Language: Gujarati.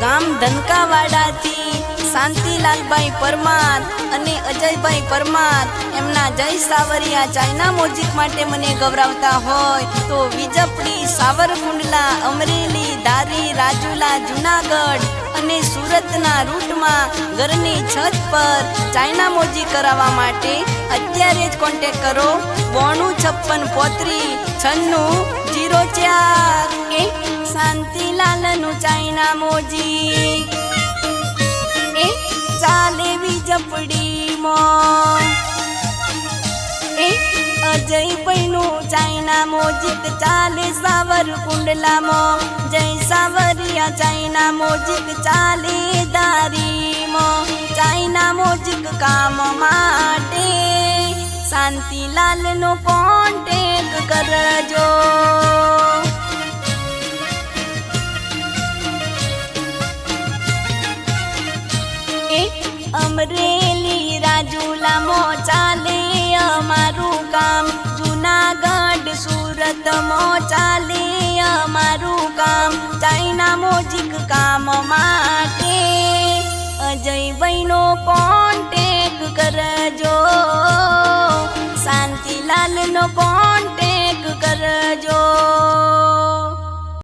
ગામ ધનકાવાડાથી શાંતિલાલભાઈ પરમાર અને અજયભાઈ પરમાર એમના જય સાવરિયા ચાઇના મોજીક માટે મને ગૌરવતા હોય તો વીજપડી, સાવરકુંડલા, અમરેલી, ધારી, રાજુલા, જુનાગઢ અને સુરતના રૂટમાં ઘરની છત પર ચાઇના મોજી કરાવવા માટે અત્યારે જ કોન્ટેક કરો 9256359604 શાંતિલાલનું ચાઇના મોજી ચાલે વીજપડીમાં અજયભાઈનું ચાઇના મોજીક ચાલે સાવરકુંડલામાં, જય સાવરિયા ચાઇના મોજીક ચાલે ધારીમાં। ચાઇના મોજીક કામ માટે શાંતિલાલનો કોન્ટેક કરજો। અમરેલી રાજુલામાં ચાલે અમારું કામ, જુનાગઢ સુરતમાં ચાલે અમારું કામ। ચાઇના મોજીક કામ માટે અજયભાઈનો કોન્ટેક કરજો, શાંતિલાલનો